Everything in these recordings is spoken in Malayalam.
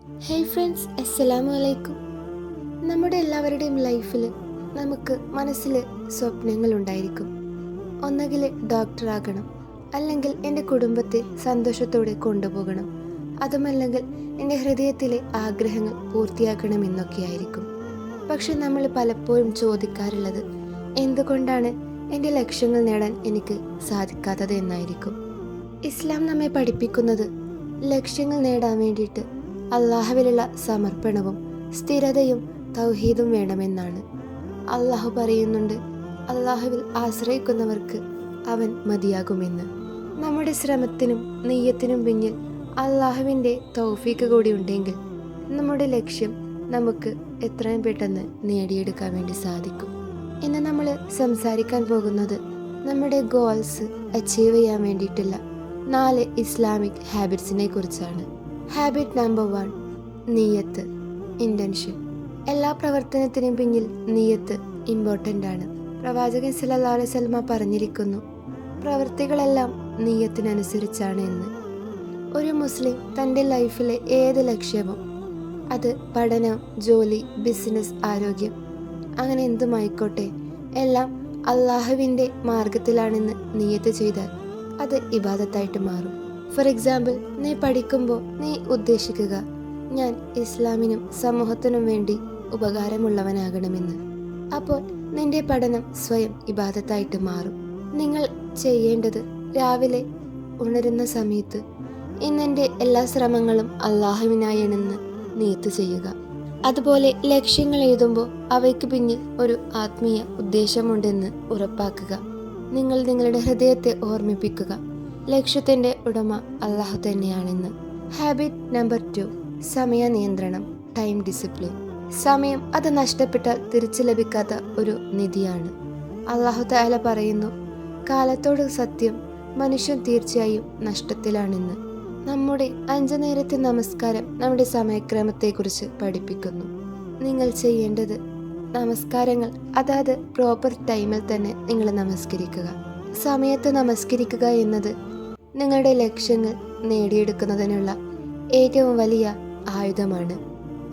ഹേയ് ഫ്രണ്ട്സ്, അസ്സലാമു അലൈക്കും. നമ്മുടെ എല്ലാവരുടെയും ലൈഫിൽ നമുക്ക് മനസ്സിൽ സ്വപ്നങ്ങളുണ്ടായിരിക്കും. ഒന്നുകിൽ ഡോക്ടറാകണം, അല്ലെങ്കിൽ എൻ്റെ കുടുംബത്തെ സന്തോഷത്തോടെ കൊണ്ടുപോകണം, അതുമല്ലെങ്കിൽ എൻ്റെ ഹൃദയത്തിലെ ആഗ്രഹങ്ങൾ പൂർത്തിയാക്കണമെന്നൊക്കെയായിരിക്കും. പക്ഷെ നമ്മൾ പലപ്പോഴും ചോദിക്കാറുള്ളത് എന്തുകൊണ്ടാണ് എൻ്റെ ലക്ഷ്യങ്ങൾ നേടാൻ എനിക്ക് സാധിക്കാത്തത് എന്നായിരിക്കും. ഇസ്ലാം നമ്മെ പഠിപ്പിക്കുന്നത് ലക്ഷ്യങ്ങൾ നേടാൻ വേണ്ടിയിട്ട് അള്ളാഹുവിലുള്ള സമർപ്പണവും സ്ഥിരതയും തൗഹീദും വേണമെന്നാണ്. അള്ളാഹു പറയുന്നുണ്ട്, അള്ളാഹുവിൽ ആശ്രയിക്കുന്നവർക്ക് അവൻ മതിയാകുമെന്ന്. നമ്മുടെ ശ്രമത്തിനും നെയ്യത്തിനും പിന്നിൽ അള്ളാഹുവിൻ്റെ തൗഫീക്ക് കൂടി ഉണ്ടെങ്കിൽ നമ്മുടെ ലക്ഷ്യം നമുക്ക് എത്രയും പെട്ടെന്ന് നേടിയെടുക്കാൻ വേണ്ടി സാധിക്കും. ഇന്ന് നമ്മൾ സംസാരിക്കാൻ പോകുന്നത് നമ്മുടെ ഗോൾസ് അച്ചീവ് ചെയ്യാൻ വേണ്ടിയിട്ടുള്ള 4 ഇസ്ലാമിക് ഹാബിറ്റ്സിനെ കുറിച്ചാണ്. ഹാബിറ്റ് നമ്പർ 1, നിയ്യത്ത്, ഇൻറ്റൻഷൻ. എല്ലാ പ്രവർത്തനത്തിനും പിന്നിൽ നിയ്യത്ത് ഇമ്പോർട്ടൻ്റ് ആണ്. പ്രവാചകൻ സല്ലല്ലാഹു അലൈഹി വസല്ലം പറഞ്ഞിരിക്കുന്നു, പ്രവൃത്തികളെല്ലാം നിയ്യത്തിനനുസരിച്ചാണ് എന്ന്. ഒരു മുസ്ലിം തൻ്റെ ലൈഫിലെ ഏത് ലക്ഷ്യവും, അത് പഠനം, ജോലി, ബിസിനസ്, ആരോഗ്യം, അങ്ങനെ എന്തുമായിക്കോട്ടെ, എല്ലാം അള്ളാഹുവിൻ്റെ മാർഗത്തിലാണെന്ന് നിയ്യത്ത് ചെയ്താൽ അത് ഇബാദത്തായിട്ട് മാറും. ഫോർ എക്സാമ്പിൾ, നീ പഠിക്കുമ്പോൾ നീ ഉദ്ദേശിക്കുക, ഞാൻ ഇസ്ലാമിനും സമൂഹത്തിനും വേണ്ടി ഉപകാരമുള്ളവനാകണമെന്ന്. അപ്പോൾ നിന്റെ പഠനം സ്വയം ഇബാദത്തായിട്ട് മാറും. നിങ്ങൾ ചെയ്യേണ്ടത് രാവിലെ ഉണരുന്ന സമയത്ത് ഇന്നെൻ്റെ എല്ലാ ശ്രമങ്ങളും അള്ളാഹുവിനായാണെന്ന് നിയത്ത് ചെയ്യുക. അതുപോലെ ലക്ഷ്യങ്ങൾ എഴുതുമ്പോൾ അവയ്ക്ക് പിന്നിൽ ഒരു ആത്മീയ ഉദ്ദേശമുണ്ടെന്ന് ഉറപ്പാക്കുക. നിങ്ങൾ നിങ്ങളുടെ ഹൃദയത്തെ ഓർമ്മിപ്പിക്കുക, ലക്ഷ്യത്തിൻ്റെ ഉടമ അള്ളാഹു തന്നെയാണെന്ന്. ഹാബിറ്റ് നമ്പർ 2, സമയ നിയന്ത്രണം, ടൈം ഡിസിപ്ലിൻ. സമയം അത് നഷ്ടപ്പെട്ടാൽ തിരിച്ചു ലഭിക്കാത്ത ഒരു നിധിയാണ്. അള്ളാഹു തആല പറയുന്നു, കാലത്തോട് സത്യം, മനുഷ്യൻ തീർച്ചയായും നഷ്ടത്തിലാണെന്ന്. നമ്മുടെ 5 നേരത്തെ നമസ്കാരം നമ്മുടെ സമയക്രമത്തെക്കുറിച്ച് പഠിപ്പിക്കുന്നു. നിങ്ങൾ ചെയ്യേണ്ടത് നമസ്കാരങ്ങൾ അതായത് പ്രോപ്പർ ടൈമിൽ തന്നെ നിങ്ങൾ നമസ്കരിക്കുക. സമയത്ത് നമസ്കരിക്കുക എന്നത് നിങ്ങളുടെ ലക്ഷ്യങ്ങൾ നേടിയെടുക്കുന്നതിനുള്ള ഏറ്റവും വലിയ ആയുധമാണ്.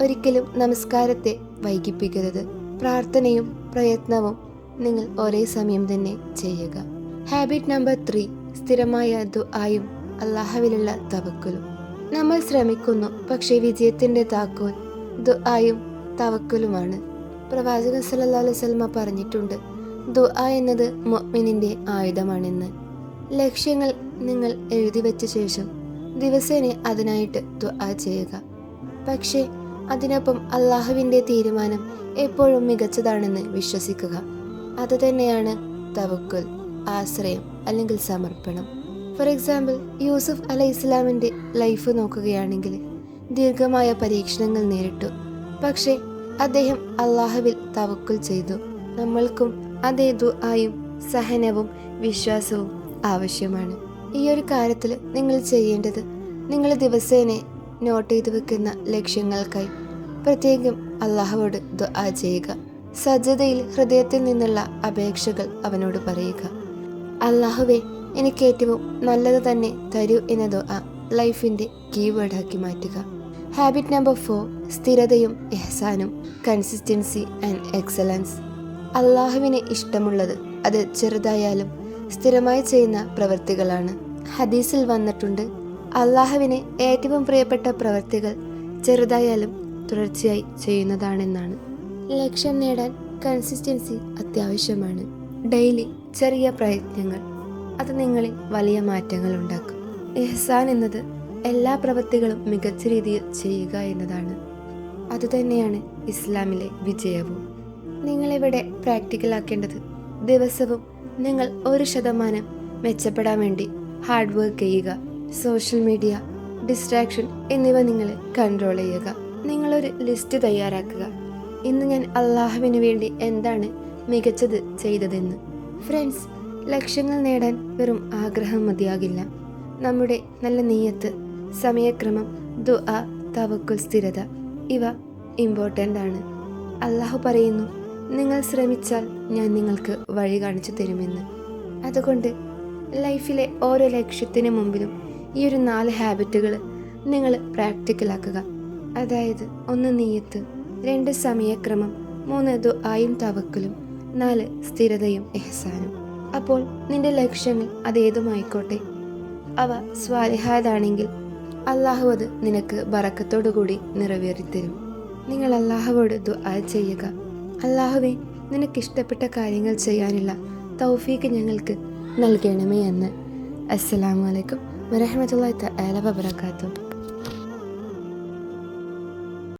ഒരിക്കലും നമസ്കാരത്തെ വൈകിപ്പിക്കരുത്. പ്രാർത്ഥനയും പ്രയത്നവും നിങ്ങൾ ഒരേ സമയം തന്നെ ചെയ്യുക. ഹാബിറ്റ് നമ്പർ 3, സ്ഥിരമായ ദുആയും അള്ളാഹുവിലുള്ള തവക്കുലും. നമ്മൾ ശ്രമിക്കുന്നു, പക്ഷേ വിജയത്തിൻ്റെ താക്കോൽ ദുആയും തവക്കുലുമാണ്. പ്രവാചകൻ സല്ലല്ലാഹു അലൈഹി വസല്ലം പറഞ്ഞിട്ടുണ്ട്, ദുആ എന്നത് മുഅ്മിനിൻ്റെ ആയുധമാണെന്ന്. ലക്ഷ്യങ്ങൾ നിങ്ങൾ എഴുതി വെച്ച ശേഷം ദിവസേന അതിനായിട്ട് ദുആ ചെയ്യുക. പക്ഷേ അതിനൊപ്പം അള്ളാഹുവിൻ്റെ തീരുമാനം എപ്പോഴും മികച്ചതാണെന്ന് വിശ്വസിക്കുക. അതുതന്നെയാണ് തവക്കുൽ, ആശ്രയം അല്ലെങ്കിൽ സമർപ്പണം. ഫോർ എക്സാമ്പിൾ, യൂസുഫ് അലൈഹിസ്സലാമിൻ്റെ ലൈഫ് നോക്കുകയാണെങ്കിൽ ദീർഘമായ പരീക്ഷണങ്ങൾ നേരിട്ടു, പക്ഷേ അദ്ദേഹം അള്ളാഹുവിൽ തവക്കുൽ ചെയ്തു. നമ്മൾക്കും അതേ ദുആയും സഹനവും വിശ്വാസവും ആവശ്യമാണ്. ഈ ഒരു കാര്യത്തിൽ നിങ്ങൾ ചെയ്യേണ്ടത്, നിങ്ങൾ ദിവസേന നോട്ട് ചെയ്തു വെക്കുന്ന ലക്ഷ്യങ്ങൾക്കായി പ്രത്യേകം അള്ളാഹുവോട് ദുആ ചെയ്യുക. സജ്ജതയിൽ ഹൃദയത്തിൽ നിന്നുള്ള അപേക്ഷകൾ അവനോട് പറയുക. അള്ളാഹുവേ, എനിക്ക് ഏറ്റവും നല്ലത് തന്നെ തരൂ എന്ന ദുആ ലൈഫിൻ്റെ കീവേഡാക്കി മാറ്റുക. ഹാബിറ്റ് നമ്പർ 4, സ്ഥിരതയും ഇഹ്സാനും, കൺസിസ്റ്റൻസി ആൻഡ് എക്സലൻസ്. അള്ളാഹുവിന് ഇഷ്ടമുള്ളത് അത് ചെറുതായാലും സ്ഥിരമായി ചെയ്യുന്ന പ്രവൃത്തികളാണ്. ഹദീസിൽ വന്നിട്ടുണ്ട്, അള്ളാഹുവിന് ഏറ്റവും പ്രിയപ്പെട്ട പ്രവൃത്തികൾ ചെറുതായാലും തുടർച്ചയായി ചെയ്യുന്നതാണെന്നാണ്. ലക്ഷ്യം നേടാൻ കൺസിസ്റ്റൻസി അത്യാവശ്യമാണ്. ഡെയിലി ചെറിയ പ്രയത്നങ്ങൾ അത് നിങ്ങളിൽ വലിയ മാറ്റങ്ങൾ ഉണ്ടാക്കും. ഇഹ്സാൻ എന്നത് എല്ലാ പ്രവൃത്തികളും മികച്ച രീതിയിൽ ചെയ്യുക എന്നതാണ്. അതുതന്നെയാണ് ഇസ്ലാമിലെ വിജയവും. നിങ്ങളിവിടെ പ്രാക്ടിക്കലാക്കേണ്ടത്, ദിവസവും നിങ്ങൾ 1% മെച്ചപ്പെടാൻ വേണ്ടി ഹാർഡ് വർക്ക് ചെയ്യുക. സോഷ്യൽ മീഡിയ, ഡിസ്ട്രാക്ഷൻ എന്നിവ നിങ്ങൾ കൺട്രോൾ ചെയ്യുക. നിങ്ങളൊരു ലിസ്റ്റ് തയ്യാറാക്കുക, ഇന്ന് ഞാൻ അള്ളാഹുവിന് വേണ്ടി എന്താണ് മികച്ചത് ചെയ്തതെന്ന്. ഫ്രണ്ട്സ്, ലക്ഷ്യങ്ങൾ നേടാൻ വെറും ആഗ്രഹം മതിയാകില്ല. നമ്മുടെ നല്ല നിയ്യത്ത്, സമയക്രമം, ദുആ, തവക്കുൽ, സ്ഥിരത, ഇവ ഇമ്പോർട്ടൻ്റ് ആണ്. അള്ളാഹു പറയുന്നു, നിങ്ങൾ ശ്രമിച്ചാൽ ഞാൻ നിങ്ങൾക്ക് വഴി കാണിച്ചു തരുമെന്ന്. അതുകൊണ്ട് ലൈഫിലെ ഓരോ ലക്ഷ്യത്തിന് മുമ്പിലും ഈ ഒരു 4 ഹാബിറ്റുകൾ നിങ്ങൾ പ്രാക്ടിക്കലാക്കുക. അതായത് 1 നിയ്യത്ത്, 2 സമയക്രമം, 3 ദുആയും തവക്കലും, 4 സ്ഥിരതയും ഇഹ്സാനും. അപ്പോൾ നിന്റെ ലക്ഷ്യങ്ങൾ അതേതുമായിക്കോട്ടെ, അവ സ്വാലിഹാതാണെങ്കിൽ അള്ളാഹു അത് നിനക്ക് ബറക്കത്തോടുകൂടി നിറവേറിത്തരും. നിങ്ങൾ അള്ളാഹുവോട് ദുആ ചെയ്യുക, അള്ളാഹുവേ നിനക്കിഷ്ടപ്പെട്ട കാര്യങ്ങൾ ചെയ്യാനുള്ള തൗഫീക്ക് ഞങ്ങൾക്ക് നൽകണമേ എന്ന്. അസ്സലാമു അലൈക്കും വറഹ്മത്തുള്ളാഹി തആല വബറകാതുഹു.